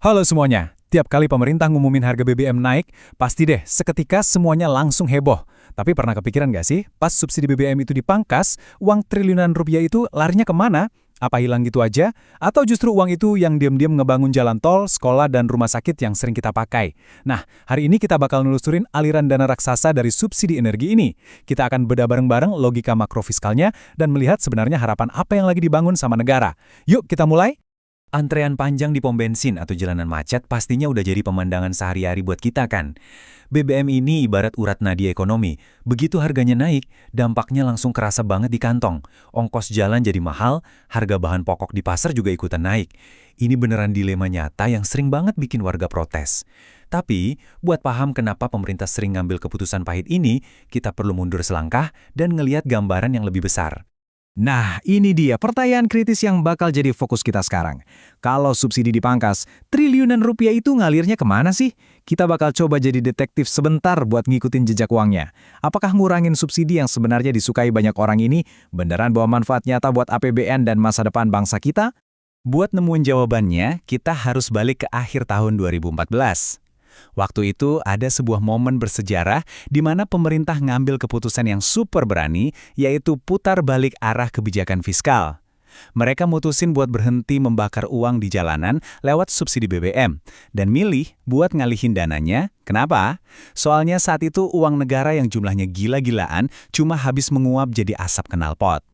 Halo semuanya, tiap kali pemerintah ngumumin harga BBM naik, pasti deh seketika semuanya langsung heboh. Tapi pernah kepikiran nggak sih, pas subsidi BBM itu dipangkas, uang triliunan rupiah itu larinya kemana? Apa hilang gitu aja? Atau justru uang itu yang diam-diam ngebangun jalan tol, sekolah, dan rumah sakit yang sering kita pakai? Nah, hari ini kita bakal nelusurin aliran dana raksasa dari subsidi energi ini. Kita akan bedah bareng-bareng logika makrofiskalnya dan melihat sebenarnya harapan apa yang lagi dibangun sama negara. Yuk kita mulai! Antrean panjang di pom bensin atau jalanan macet pastinya udah jadi pemandangan sehari-hari buat kita kan. BBM ini ibarat urat nadi ekonomi. Begitu harganya naik, dampaknya langsung kerasa banget di kantong. Ongkos jalan jadi mahal, harga bahan pokok di pasar juga ikutan naik. Ini beneran dilema nyata yang sering banget bikin warga protes. Tapi, buat paham kenapa pemerintah sering ngambil keputusan pahit ini, kita perlu mundur selangkah dan ngelihat gambaran yang lebih besar. Nah, ini dia pertanyaan kritis yang bakal jadi fokus kita sekarang. Kalau subsidi dipangkas, triliunan rupiah itu ngalirnya kemana sih? Kita bakal coba jadi detektif sebentar buat ngikutin jejak uangnya. Apakah ngurangin subsidi yang sebenarnya disukai banyak orang ini beneran bawa manfaat nyata buat APBN dan masa depan bangsa kita? Buat nemuin jawabannya, kita harus balik ke akhir tahun 2014. Waktu itu ada sebuah momen bersejarah di mana pemerintah ngambil keputusan yang super berani, yaitu putar balik arah kebijakan fiskal. Mereka mutusin buat berhenti membakar uang di jalanan lewat subsidi BBM, dan milih buat ngalihin dananya. Kenapa? Soalnya saat itu uang negara yang jumlahnya gila-gilaan cuma habis menguap jadi asap knalpot.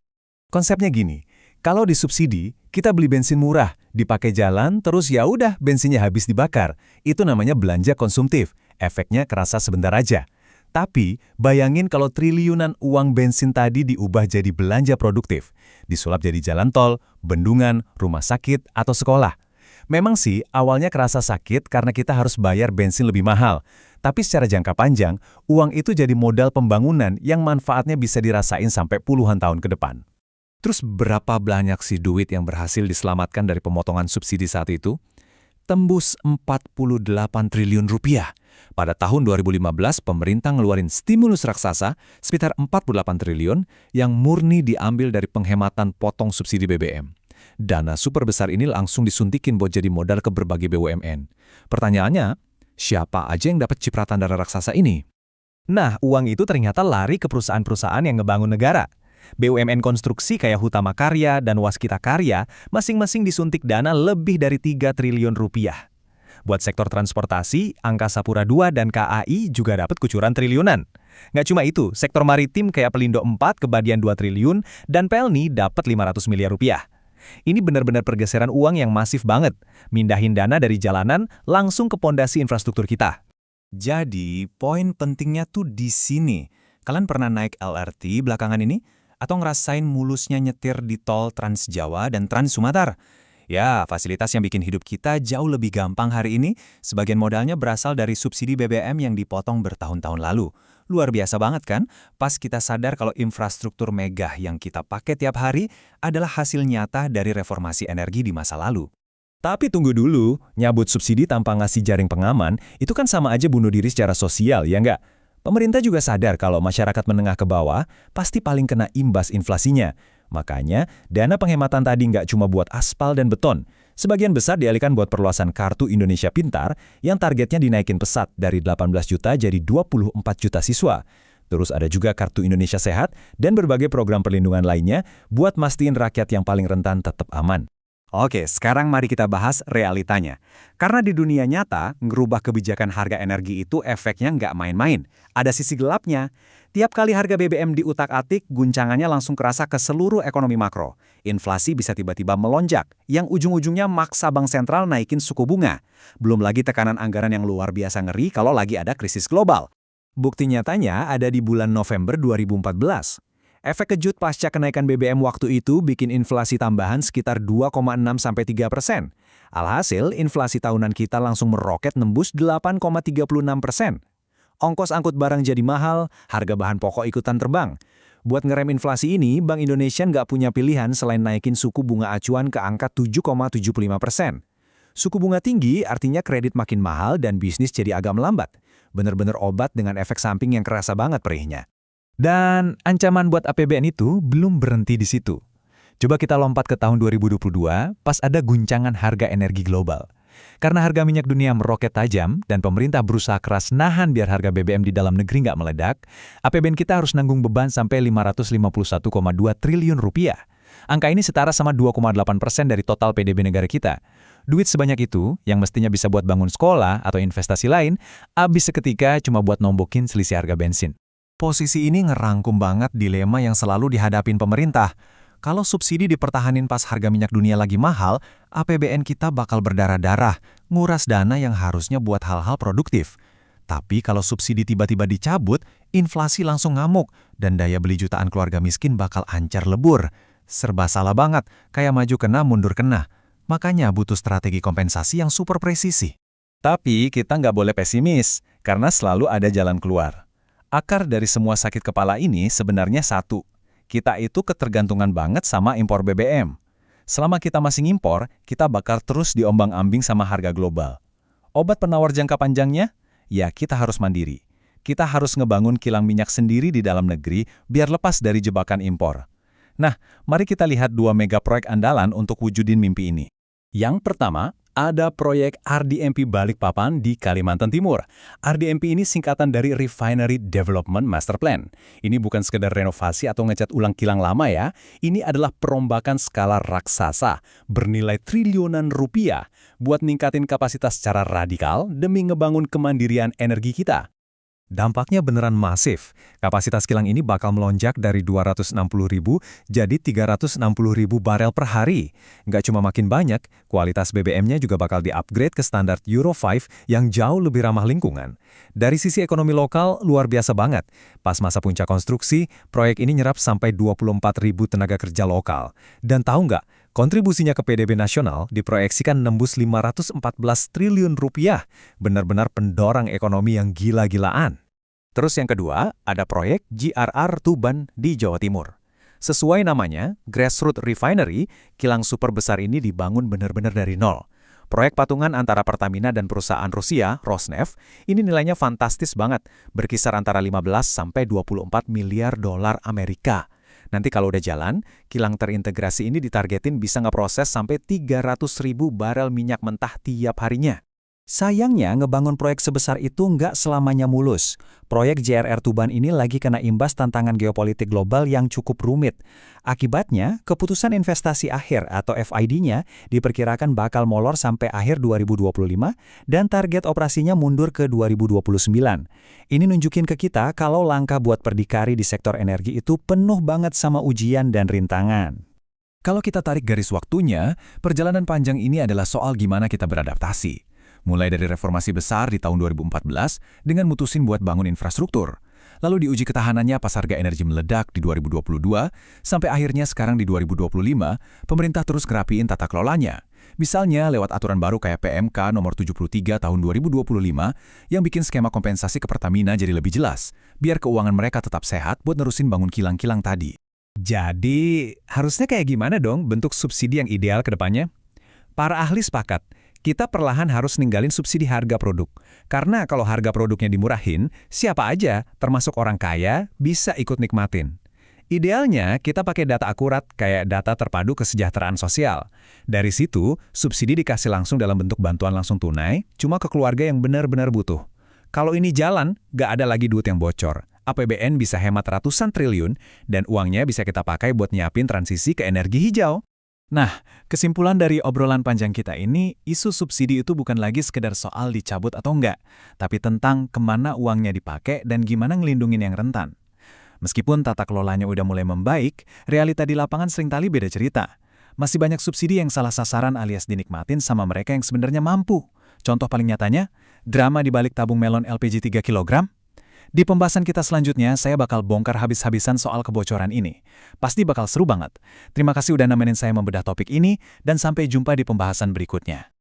Konsepnya gini, kalau disubsidi, kita beli bensin murah, dipakai jalan, terus ya udah bensinnya habis dibakar. Itu namanya belanja konsumtif. Efeknya kerasa sebentar aja. Tapi, bayangin kalau triliunan uang bensin tadi diubah jadi belanja produktif. Disulap jadi jalan tol, bendungan, rumah sakit, atau sekolah. Memang sih, awalnya kerasa sakit karena kita harus bayar bensin lebih mahal. Tapi secara jangka panjang, uang itu jadi modal pembangunan yang manfaatnya bisa dirasain sampai puluhan tahun ke depan. Terus berapa banyak sih duit yang berhasil diselamatkan dari pemotongan subsidi saat itu? Tembus 48 triliun rupiah. Pada tahun 2015, pemerintah ngeluarin stimulus raksasa sekitar 48 triliun yang murni diambil dari penghematan potong subsidi BBM. Dana super besar ini langsung disuntikin buat jadi modal ke berbagai BUMN. Pertanyaannya, siapa aja yang dapat cipratan dana raksasa ini? Nah, uang itu ternyata lari ke perusahaan-perusahaan yang ngebangun negara. BUMN konstruksi kayak Hutama Karya dan Waskita Karya masing-masing disuntik dana lebih dari 3 triliun rupiah. Buat sektor transportasi, Angkasa Pura II dan KAI juga dapat kucuran triliunan. Nggak cuma itu, sektor maritim kayak Pelindo 4 kebadian 2 triliun dan Pelni dapat 500 miliar rupiah. Ini benar-benar pergeseran uang yang masif banget, mindahin dana dari jalanan langsung ke pondasi infrastruktur kita. Jadi, poin pentingnya tuh di sini. Kalian pernah naik LRT belakangan ini? Atau ngerasain mulusnya nyetir di tol Trans Jawa dan Trans Sumatera? Ya, fasilitas yang bikin hidup kita jauh lebih gampang hari ini, sebagian modalnya berasal dari subsidi BBM yang dipotong bertahun-tahun lalu. Luar biasa banget kan? Pas kita sadar kalau infrastruktur megah yang kita pakai tiap hari adalah hasil nyata dari reformasi energi di masa lalu. Tapi tunggu dulu, nyabut subsidi tanpa ngasih jaring pengaman, itu kan sama aja bunuh diri secara sosial, ya nggak? Pemerintah juga sadar kalau masyarakat menengah ke bawah pasti paling kena imbas inflasinya. Makanya, dana penghematan tadi nggak cuma buat aspal dan beton. Sebagian besar dialihkan buat perluasan Kartu Indonesia Pintar yang targetnya dinaikin pesat dari 18 juta jadi 24 juta siswa. Terus ada juga Kartu Indonesia Sehat dan berbagai program perlindungan lainnya buat mastiin rakyat yang paling rentan tetap aman. Oke, sekarang mari kita bahas realitanya. Karena di dunia nyata, ngerubah kebijakan harga energi itu efeknya nggak main-main. Ada sisi gelapnya. Tiap kali harga BBM diutak-atik, guncangannya langsung kerasa ke seluruh ekonomi makro. Inflasi bisa tiba-tiba melonjak, yang ujung-ujungnya maksa bank sentral naikin suku bunga. Belum lagi tekanan anggaran yang luar biasa ngeri kalau lagi ada krisis global. Bukti nyatanya ada di bulan November 2014. Efek kejut pasca kenaikan BBM waktu itu bikin inflasi tambahan sekitar 2,6–3%. Alhasil, inflasi tahunan kita langsung meroket nembus 8,36%. Ongkos angkut barang jadi mahal, harga bahan pokok ikutan terbang. Buat ngerem inflasi ini, Bank Indonesia nggak punya pilihan selain naikin suku bunga acuan ke angka 7,75%. Suku bunga tinggi artinya kredit makin mahal dan bisnis jadi agak melambat. Bener-bener obat dengan efek samping yang kerasa banget perihnya. Dan ancaman buat APBN itu belum berhenti di situ. Coba kita lompat ke tahun 2022, pas ada guncangan harga energi global. Karena harga minyak dunia meroket tajam dan pemerintah berusaha keras nahan biar harga BBM di dalam negeri nggak meledak, APBN kita harus nanggung beban sampai 551,2 triliun rupiah. Angka ini setara sama 2,8% dari total PDB negara kita. Duit sebanyak itu, yang mestinya bisa buat bangun sekolah atau investasi lain, habis seketika cuma buat nombokin selisih harga bensin. Posisi ini ngerangkum banget dilema yang selalu dihadapin pemerintah. Kalau subsidi dipertahanin pas harga minyak dunia lagi mahal, APBN kita bakal berdarah-darah, nguras dana yang harusnya buat hal-hal produktif. Tapi kalau subsidi tiba-tiba dicabut, inflasi langsung ngamuk, dan daya beli jutaan keluarga miskin bakal ancar lebur. Serba salah banget, kayak maju kena mundur kena. Makanya butuh strategi kompensasi yang super presisi. Tapi kita nggak boleh pesimis, karena selalu ada jalan keluar. Akar dari semua sakit kepala ini sebenarnya satu. Kita itu ketergantungan banget sama impor BBM. Selama kita masih ngimpor, kita bakal terus diombang-ambing sama harga global. Obat penawar jangka panjangnya? Ya, kita harus mandiri. Kita harus ngebangun kilang minyak sendiri di dalam negeri biar lepas dari jebakan impor. Nah, mari kita lihat 2 mega proyek andalan untuk wujudin mimpi ini. Yang pertama, ada proyek RDMP Balikpapan di Kalimantan Timur. RDMP ini singkatan dari Refinery Development Master Plan. Ini bukan sekedar renovasi atau ngecat ulang kilang lama ya. Ini adalah perombakan skala raksasa, bernilai triliunan rupiah, buat ningkatin kapasitas secara radikal demi ngebangun kemandirian energi kita. Dampaknya beneran masif. Kapasitas kilang ini bakal melonjak dari 260.000 jadi 360.000 barel per hari. Nggak cuma makin banyak, kualitas BBM-nya juga bakal di-upgrade ke standar Euro 5 yang jauh lebih ramah lingkungan. Dari sisi ekonomi lokal, luar biasa banget. Pas masa puncak konstruksi, proyek ini nyerap sampai 24.000 tenaga kerja lokal. Dan tahu nggak, kontribusinya ke PDB nasional diproyeksikan nembus 514 triliun rupiah. Benar-benar pendorong ekonomi yang gila-gilaan. Terus yang kedua, ada proyek GRR Tuban di Jawa Timur. Sesuai namanya, Grassroots Refinery, kilang super besar ini dibangun benar-benar dari nol. Proyek patungan antara Pertamina dan perusahaan Rusia, Rosneft, ini nilainya fantastis banget, berkisar antara 15 sampai 24 miliar dolar Amerika. Nanti kalau udah jalan, kilang terintegrasi ini ditargetin bisa ngeproses sampai 300.000 barel minyak mentah tiap harinya. Sayangnya, ngebangun proyek sebesar itu nggak selamanya mulus. Proyek JRR Tuban ini lagi kena imbas tantangan geopolitik global yang cukup rumit. Akibatnya, keputusan investasi akhir atau FID-nya diperkirakan bakal molor sampai akhir 2025 dan target operasinya mundur ke 2029. Ini nunjukin ke kita kalau langkah buat berdikari di sektor energi itu penuh banget sama ujian dan rintangan. Kalau kita tarik garis waktunya, perjalanan panjang ini adalah soal gimana kita beradaptasi. Mulai dari reformasi besar di tahun 2014 dengan mutusin buat bangun infrastruktur. Lalu diuji ketahanannya pas harga energi meledak di 2022, sampai akhirnya sekarang di 2025, pemerintah terus ngerapiin tata kelolanya. Misalnya lewat aturan baru kayak PMK nomor 73 tahun 2025 yang bikin skema kompensasi ke Pertamina jadi lebih jelas, biar keuangan mereka tetap sehat buat nerusin bangun kilang-kilang tadi. Jadi, harusnya kayak gimana dong bentuk subsidi yang ideal ke depannya? Para ahli sepakat, kita perlahan harus ninggalin subsidi harga produk. Karena kalau harga produknya dimurahin, siapa aja, termasuk orang kaya, bisa ikut nikmatin. Idealnya, kita pakai data akurat kayak data terpadu kesejahteraan sosial. Dari situ, subsidi dikasih langsung dalam bentuk bantuan langsung tunai, cuma ke keluarga yang benar-benar butuh. Kalau ini jalan, nggak ada lagi duit yang bocor. APBN bisa hemat ratusan triliun, dan uangnya bisa kita pakai buat nyiapin transisi ke energi hijau. Nah, kesimpulan dari obrolan panjang kita ini, isu subsidi itu bukan lagi sekedar soal dicabut atau enggak, tapi tentang kemana uangnya dipakai dan gimana ngelindungin yang rentan. Meskipun tata kelolanya udah mulai membaik, realita di lapangan seringkali beda cerita. Masih banyak subsidi yang salah sasaran alias dinikmatin sama mereka yang sebenarnya mampu. Contoh paling nyatanya, drama di balik tabung melon LPG 3 kg. Di pembahasan kita selanjutnya, saya bakal bongkar habis-habisan soal kebocoran ini. Pasti bakal seru banget. Terima kasih udah nemenin saya membedah topik ini, dan sampai jumpa di pembahasan berikutnya.